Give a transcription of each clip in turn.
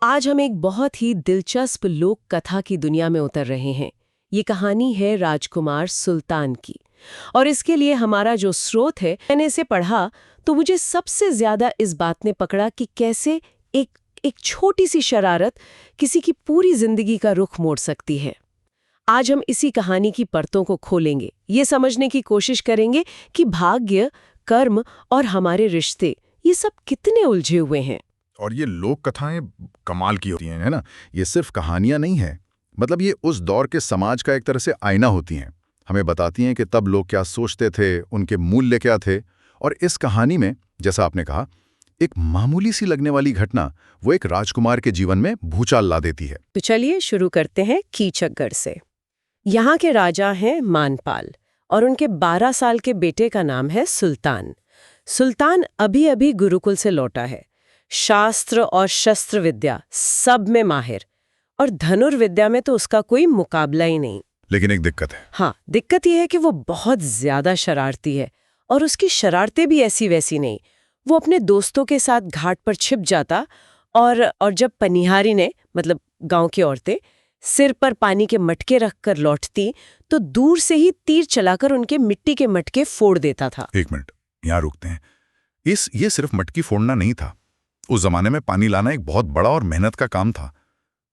आज हम एक बहुत ही दिलचस्प लोक कथा की दुनिया में उतर रहे हैं। ये कहानी है राजकुमार सुल्तान की। और इसके लिए हमारा जो स्रोत है, मैंने इसे पढ़ा तो मुझे सबसे ज्यादा इस बात ने पकड़ा कि कैसे एक छोटी सी शरारत किसी की पूरी जिंदगी का रुख मोड़ सकती है। आज हम इसी कहानी की परतों को खोलेंगे, ये समझने की कोशिश करेंगे कि भाग्य, कर्म और हमारे रिश्ते ये सब कितने उलझे हुए हैं। और ये लोक कथाएं कमाल की होती हैं, है ना। ये सिर्फ कहानियां नहीं है, मतलब ये उस दौर के समाज का एक तरह से आईना होती हैं। हमें बताती हैं कि तब लोग क्या सोचते थे, उनके मूल्य क्या थे। और इस कहानी में, जैसा आपने कहा, एक मामूली सी लगने वाली घटना वो एक राजकुमार के जीवन में भूचाल ला देती है। तो चलिए शुरू करते हैं कीचकगढ़ से। यहाँ के राजा हैं मानपाल और उनके 12 साल के बेटे का नाम है सुल्तान। सुल्तान अभी अभी गुरुकुल से लौटा है। शास्त्र और शस्त्र विद्या सब में माहिर, और धनुर्विद्या में तो उसका कोई मुकाबला ही नहीं। लेकिन एक दिक्कत है। हाँ, दिक्कत यह है कि वो बहुत ज्यादा शरारती है, और उसकी शरारतें भी ऐसी वैसी नहीं। वो अपने दोस्तों के साथ घाट पर छिप जाता और जब पनिहारी ने, मतलब गांव की औरतें, सिर पर पानी के मटके रखकर लौटती तो दूर से ही तीर चलाकर उनके मिट्टी के मटके फोड़ देता था। एक मिनट, यहाँ रुकते हैं। ये सिर्फ मटकी फोड़ना नहीं था। उस जमाने में पानी लाना एक बहुत बड़ा और मेहनत का काम था।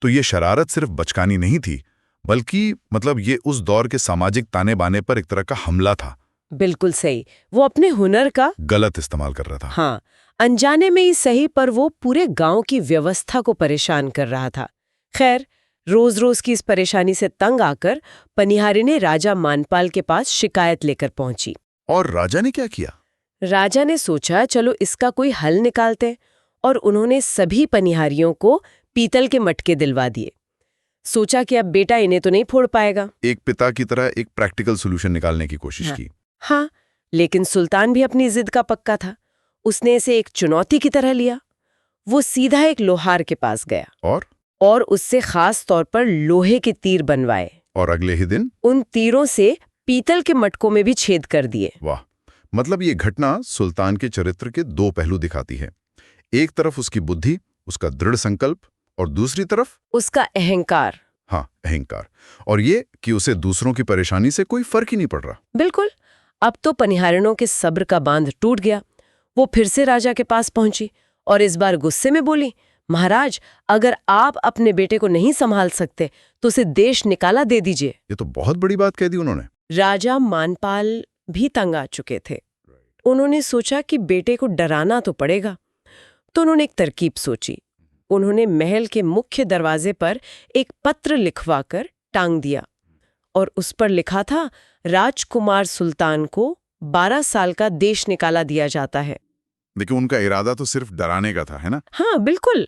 तो ये शरारत सिर्फ बचकानी नहीं थी, बल्कि मतलब ये उस दौर के सामाजिक ताने बाने पर एक तरह का हमला था। बिल्कुल सही। वो अपने हुनर का गलत इस्तेमाल कर रहा था। हाँ, अनजाने में ही सही, पर वो पूरे गांव की व्यवस्था को परेशान कर रहा था। खैर, रोज रोज की इस परेशानी से तंग आकर पनिहारी ने राजा मानपाल के पास शिकायत लेकर पहुंची। और राजा ने क्या किया? राजा ने सोचा चलो इसका कोई हल निकालते, और उन्होंने सभी पनिहारियों को पीतल के मटके दिलवा दिए। सोचा कि अब बेटा इन्हें तो नहीं फोड़ पाएगा। एक पिता की तरह एक प्रैक्टिकल सोल्यूशन निकालने की कोशिश की। हाँ, लेकिन सुल्तान भी अपनी जिद का पक्का था। उसने इसे एक चुनौती की तरह लिया। वो सीधा एक लोहार के पास गया और उससे खास तौर पर लोहे के तीर बनवाए, और अगले ही दिन उन तीरों से पीतल के मटकों में भी छेद कर दिए। वाह, मतलब ये घटना सुल्तान के चरित्र के दो पहलू दिखाती है। एक तरफ उसकी बुद्धि, उसका दृढ़ संकल्प, और दूसरी तरफ उसका अहंकार। हाँ, अहंकार। और ये कि उसे दूसरों की परेशानी से कोई फर्क ही नहीं पड़ रहा। बिल्कुल। अब तो पनिहारियों के सब्र का बांध टूट गया। वो फिर से राजा के पास पहुंची और इस बार गुस्से में बोली, महाराज, अगर आप अपने बेटे को नहीं संभाल सकते तो उसे देश निकाला दे दीजिए। ये तो बहुत बड़ी बात कह दी उन्होंने। राजा मानपाल भी तंग आ चुके थे। उन्होंने सोचा कि बेटे को डराना तो पड़ेगा। तो उन्होंने एक तरकीब सोची। उन्होंने महल के मुख्य दरवाजे पर एक पत्र लिखवाकर टांग दिया, और उस पर लिखा था, राजकुमार सुल्तान को 12 साल का देश निकाला दिया जाता है। देखिए, उनका इरादा तो सिर्फ डराने का था, है ना? हाँ, बिल्कुल।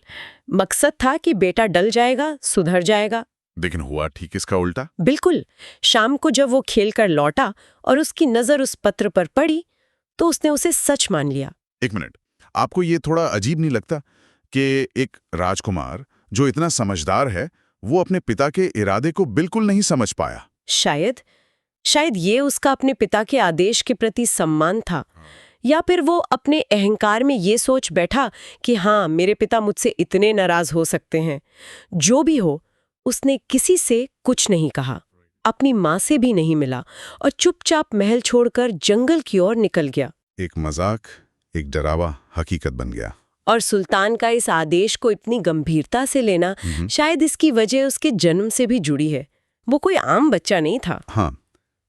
मकसद था कि बेटा डल जाएगा, सुधर जाएगा। लेकिन हुआ ठीक इसका उल्टा। बिल्कुल। शाम को जब वो खेल कर लौटा और उसकी नजर उस पत्र पर पड़ी तो उसने उसे सच मान लिया। एक मिनट, आपको ये थोड़ा अजीब नहीं लगता कि एक राजकुमार जो इतना समझदार है, वो अपने पिता के इरादे को बिल्कुल नहीं समझ पाया? शायद ये उसका अपने पिता के आदेश के प्रति सम्मान था, या फिर वो अपने अहंकार में ये सोच बैठा कि हाँ, मेरे पिता मुझसे इतने नाराज हो सकते हैं। जो भी हो, उसने किसी से कुछ नहीं कहा, अपनी माँ से भी नहीं मिला, और चुपचाप महल छोड़कर जंगल की ओर निकल गया। एक मजाक, एक डरावा हकीकत बन गया। और सुल्तान का इस आदेश को इतनी गंभीरता से लेना, शायद इसकी वजह उसके जन्म से भी जुड़ी है। वो कोई आम बच्चा नहीं था। हाँ,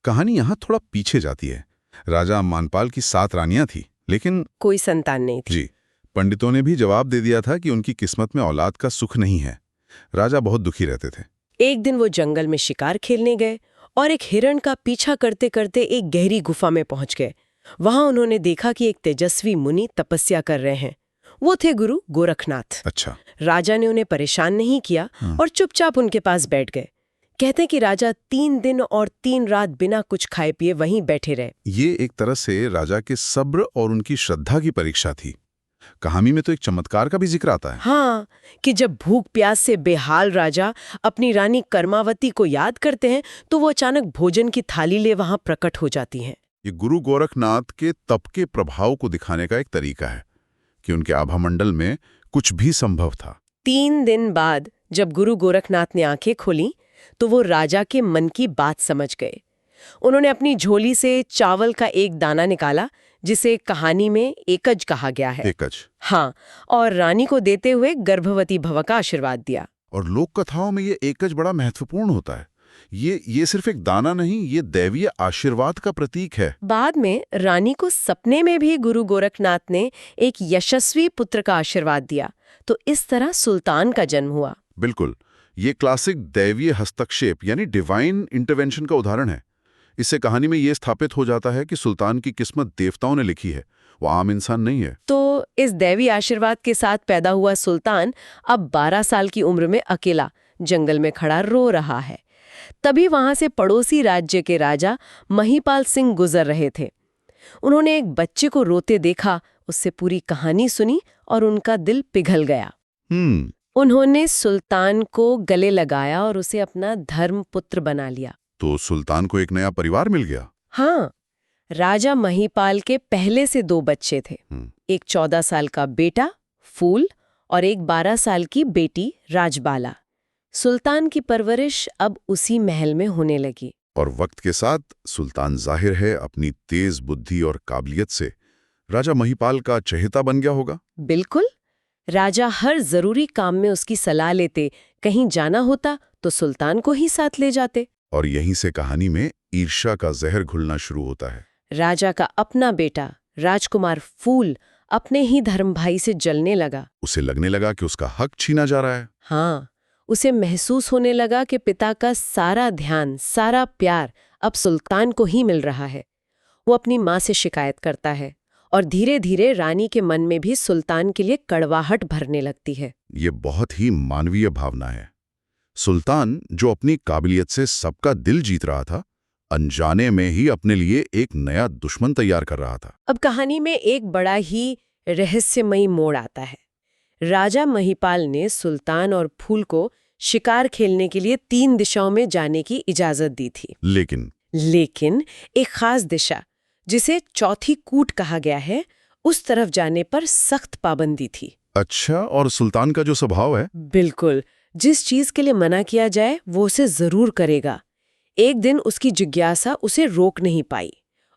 कहानी यहाँ थोड़ा पीछे जाती है। राजा मानपाल की 7 रानियां थी, लेकिन कोई संतान नहीं थी। जी, पंडितों ने भी जवाब दे दिया था कि उनकी किस्मत में औलाद का सुख नहीं है। राजा बहुत दुखी रहते थे। एक दिन वो जंगल में शिकार खेलने गए और एक हिरण का पीछा करते करते एक गहरी गुफा में पहुंच गए। वहां उन्होंने देखा कि एक तेजस्वी मुनि तपस्या कर रहे हैं। वो थे गुरु गोरखनाथ। अच्छा। राजा ने उन्हें परेशान नहीं किया और चुपचाप उनके पास बैठ गए। कहते हैं कि राजा 3 दिन और 3 रात बिना कुछ खाए पिए वहीं बैठे रहे। ये एक तरह से राजा के सब्र और उनकी श्रद्धा की परीक्षा थी। कहानी में तो एक चमत्कार का भी जिक्र आता है। हाँ, कि जब भूख प्यास से बेहाल राजा अपनी रानी कर्मावती को याद करते हैं तो वो अचानक भोजन की थाली ले वहां प्रकट हो जाती हैं। ये गुरु गोरखनाथ के तप के प्रभाव को दिखाने का एक तरीका है कि उनके आभामंडल में कुछ भी संभव था। 3 दिन बाद जब गुरु गोरखनाथ ने आंखें खोली तो वो राजा के मन की बात समझ गए। उन्होंने अपनी झोली से चावल का एक दाना निकाला, जिसे कहानी में एकज कहा गया है। एकज। हाँ, और रानी को देते हुए गर्भवती भव का आशीर्वाद दिया। और लोक कथाओं में ये एकज बड़ा महत्वपूर्ण होता है। ये सिर्फ एक दाना नहीं, ये दैवीय आशीर्वाद का प्रतीक है। बाद में रानी को सपने में भी गुरु गोरखनाथ ने एक यशस्वी पुत्र का आशीर्वाद दिया, तो इस तरह सुल्तान का जन्म हुआ। बिल्कुल, ये क्लासिक दैवीय हस्तक्षेप यानी डिवाइन इंटरवेंशन का उदाहरण है। इससे कहानी में ये स्थापित हो जाता है कि सुल्तान की किस्मत देवताओं ने लिखी है, वो आम इंसान नहीं है। तो इस दैवी आशीर्वाद के साथ पैदा हुआ सुल्तान अब 12 साल की उम्र में अकेला जंगल में खड़ा रो रहा है। तभी वहां से पड़ोसी राज्य के राजा महिपाल सिंह गुजर रहे थे। उन्होंने एक बच्चे को रोते देखा, उससे पूरी कहानी सुनी और उनका दिल पिघल गया। उन्होंने सुल्तान को गले लगाया और उसे अपना धर्म पुत्र बना लिया। तो सुल्तान को एक नया परिवार मिल गया। हाँ, राजा महिपाल के पहले से 2 बच्चे थे। एक 14 साल का बेटा फूल और एक 12 साल की बेटी राजबाला। सुल्तान की परवरिश अब उसी महल में होने लगी। और वक्त के साथ सुल्तान जाहिर है अपनी तेज बुद्धि और काबिलियत से राजा महिपाल का चहेता बन गया होगा। बिल्कुल, राजा हर जरूरी काम में उसकी सलाह लेते, कहीं जाना होता तो सुल्तान को ही साथ ले जाते। और यहीं से कहानी में ईर्ष्या का जहर घुलना शुरू होता है। राजा का अपना बेटा राजकुमार फूल अपने ही धर्म भाई से जलने लगा। उसे लगने लगा कि उसका हक छीना जा रहा है। हाँ, उसे महसूस होने लगा कि पिता का सारा ध्यान, सारा प्यार अब सुल्तान को ही मिल रहा है। वो अपनी माँ से शिकायत करता है और धीरे धीरे रानी के मन में भी सुल्तान के लिए कड़वाहट भरने लगती है। ये बहुत ही मानवीय भावना है। सुल्तान, जो अपनी काबिलियत से सबका दिल जीत रहा था, अनजाने में ही अपने लिए एक नया दुश्मन तैयार कर रहा था। अब कहानी में एक बड़ा ही रहस्यमयी मोड़ आता है। राजा महिपाल ने सुल्तान और फूल को शिकार खेलने के लिए 3 दिशाओं में जाने की इजाजत दी थी। लेकिन एक खास दिशा, जिसे चौथी कूट कहा गया है, उस तरफ जाने पर सख्त पाबंदी थी। अच्छा, और सुल्तान का जो स्वभाव है? बिल्कुल, जिस चीज के लिए मना किया जाए वो उसे जरूर करेगा। एक दिन उसकी जिज्ञासा उसे रोक नहीं पाई।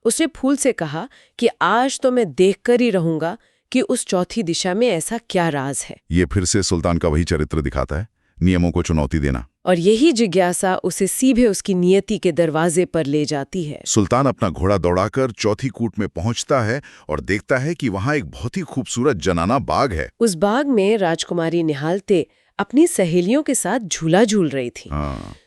उसने फूल से कहा कि आज तो मैं देखकर ही रहूंगा कि उस चौथी दिशा में ऐसा क्या राज है। ये फिर से सुल्तान का वही चरित्र दिखाता है, नियमों को चुनौती देना। और यही जिज्ञासा उसे सीधे उसकी नियति के दरवाजे पर ले जाती है। सुल्तान अपना घोड़ा दौड़ाकर चौथी कूट में पहुंचता है और देखता है कि वहां एक बहुत ही खूबसूरत जनाना बाग है। उस बाग में राजकुमारी निहालते अपनी सहेलियों के साथ झूला झूल रही थी।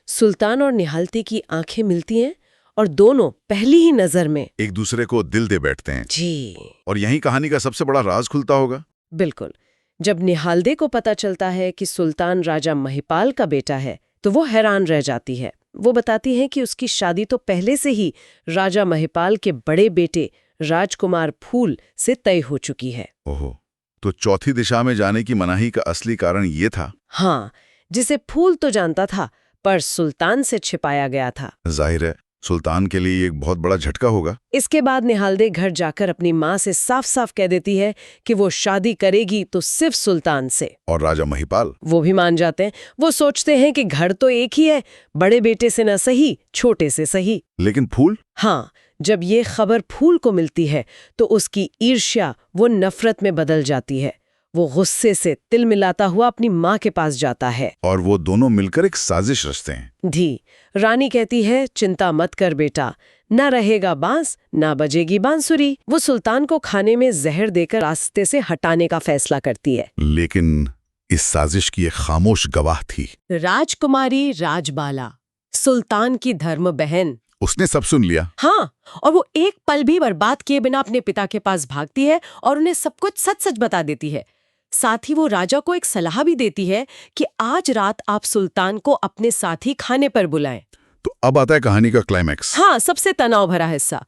सुल्तान और निहालते की आंखें मिलती हैं और दोनों पहली ही नजर में एक दूसरे को दिल दे बैठते हैं। जी। और यही कहानी का सबसे बड़ा राज खुलता होगा। बिल्कुल, जब निहालदे को पता चलता है कि सुल्तान राजा महिपाल का बेटा है तो वो हैरान रह जाती है। वो बताती है कि उसकी शादी तो पहले से ही राजा महिपाल के बड़े बेटे राजकुमार फूल से तय हो चुकी है। ओहो, तो चौथी दिशा में जाने की मनाही का असली कारण ये था। हाँ, जिसे फूल तो जानता था पर सुल्तान से छिपाया गया था। जाहिर है सुल्तान के लिए एक बहुत बड़ा झटका होगा। इसके बाद निहालदे घर जाकर अपनी माँ से साफ साफ कह देती है कि वो शादी करेगी तो सिर्फ सुल्तान से। और राजा महिपाल वो भी मान जाते हैं। वो सोचते हैं कि घर तो एक ही है, बड़े बेटे से न सही छोटे से सही। लेकिन फूल? हाँ, जब ये खबर फूल को मिलती है तो उसकी ईर्ष्या वो नफरत में बदल जाती है। वो गुस्से से तिल मिलाता हुआ अपनी माँ के पास जाता है और वो दोनों मिलकर एक साजिश रचते हैं। धी रानी कहती है, चिंता मत कर बेटा, न रहेगा बांस न बजेगी बांसुरी। वो सुल्तान को खाने में जहर देकर रास्ते से हटाने का फैसला करती है। लेकिन इस साजिश की एक खामोश गवाह थी, राजकुमारी राजबाला, सुल्तान की धर्म बहन। उसने सब सुन लिया। हाँ, और वो एक पल भी बर्बाद किए बिना अपने पिता के पास भागती है और उन्हें सब कुछ सच सच बता देती है। साथ ही वो राजा को एक सलाह भी देती है कि आज रात आप सुल्तान को अपने साथ ही खाने पर बुलाएं। तो अब आता है कहानी का क्लाइमैक्स। हाँ, सबसे तनाव भरा हिस्सा।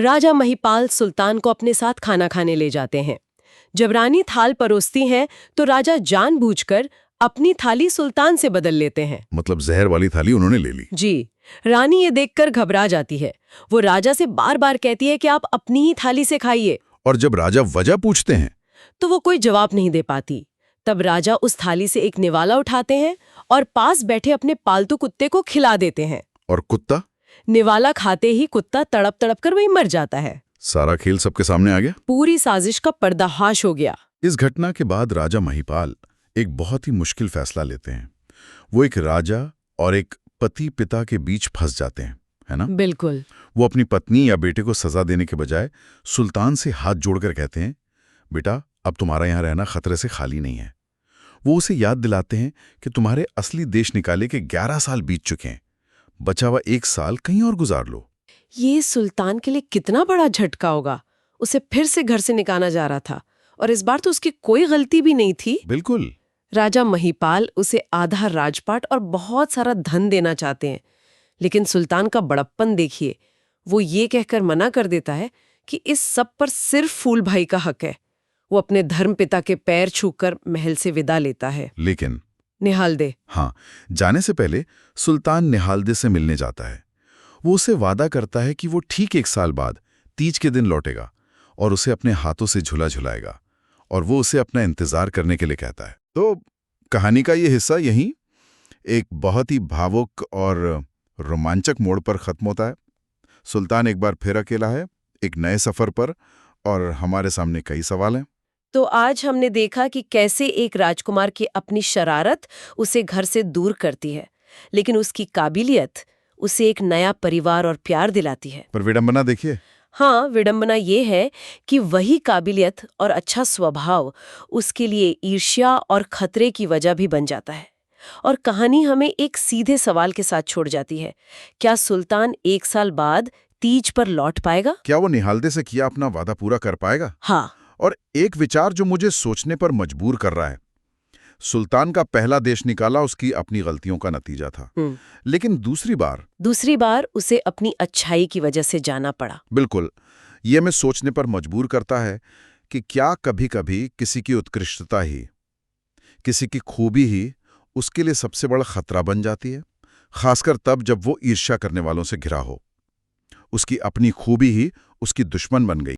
राजा महिपाल सुल्तान को अपने साथ खाना खाने ले जाते हैं। जब रानी थाल परोसती हैं तो राजा जानबूझकर अपनी थाली सुल्तान से बदल लेते हैं। मतलब जहर वाली थाली उन्होंने ले ली। जी। रानी ये देखकर घबरा जाती है। वो राजा से बार बार कहती है कि आप अपनी ही थाली से खाइए। और जब राजा वजह पूछते हैं तो वो कोई जवाब नहीं दे पाती। तब राजा उस थाली से एक निवाला उठाते हैं और पास बैठे अपने पालतू कुत्ते को खिला देते हैं। और कुत्ता? निवाला खाते ही कुत्ता तड़प तड़प कर वहीं मर जाता है। सारा खेल सबके सामने आ गया। पूरी साजिश का पर्दाफाश हो गया। इस घटना के बाद राजा महिपाल एक बहुत ही मुश्किल फैसला लेते हैं। वो एक राजा और एक पति पिता के बीच फंस जाते हैं, है ना? बिल्कुल। वो अपनी पत्नी या बेटे को सजा देने के बजाय सुल्तान से हाथ जोड़कर कहते हैं, बेटा अब तुम्हारा यहाँ रहना खतरे से खाली नहीं है। वो उसे याद दिलाते हैं कि तुम्हारे असली देश निकाले के 11 साल बीत चुके हैं, बचा हुआ 1 साल कहीं और गुजार लो। ये सुल्तान के लिए कितना बड़ा झटका होगा। उसे फिर से घर से निकाला जा रहा था और इस बार तो उसकी कोई गलती भी नहीं थी। बिल्कुल। राजा महिपाल उसे आधा राजपाट और बहुत सारा धन देना चाहते हैं, लेकिन सुल्तान का बड़प्पन देखिए। वो ये कहकर मना कर देता है कि इस सब पर सिर्फ फूल भाई का हक है। वो अपने धर्मपिता के पैर छूकर महल से विदा लेता है। लेकिन निहालदे, हाँ, जाने से पहले सुल्तान निहालदे से मिलने जाता है। वो उसे वादा करता है कि वो ठीक 1 साल बाद तीज के दिन लौटेगा और उसे अपने हाथों से झूला झुलाएगा, और वो उसे अपना इंतजार करने के लिए कहता है। तो कहानी का ये हिस्सा यहीं एक बहुत ही भावुक और रोमांचक मोड़ पर खत्म होता है। सुल्तान एक बार फिर अकेला है, एक नए सफर पर, और हमारे सामने कई सवाल हैं। तो आज हमने देखा कि कैसे एक राजकुमार की अपनी शरारत उसे घर से दूर करती है, लेकिन उसकी काबिलियत उसे एक नया परिवार और प्यार दिलाती है। पर विडंबना देखिए। हाँ, विडंबना ये है कि वही काबिलियत और अच्छा स्वभाव उसके लिए ईर्ष्या और खतरे की वजह भी बन जाता है। और कहानी हमें एक सीधे सवाल के साथ छोड़ जाती है, क्या सुल्तान 1 साल बाद तीज पर लौट पाएगा? क्या वो निहालदे से किया अपना वादा पूरा कर पाएगा? हाँ। और एक विचार जो मुझे सोचने पर मजबूर कर रहा है, सुल्तान का पहला देश निकाला उसकी अपनी गलतियों का नतीजा था, लेकिन दूसरी बार उसे अपनी अच्छाई की वजह से जाना पड़ा। बिल्कुल। ये हमें सोचने पर मजबूर करता है कि क्या कभी-कभी किसी की उत्कृष्टता ही, किसी की खूबी ही उसके लिए सबसे बड़ा खतरा बन जाती है, खासकर तब जब वो ईर्ष्या करने वालों से घिरा हो। उसकी अपनी खूबी ही उसकी दुश्मन बन गई।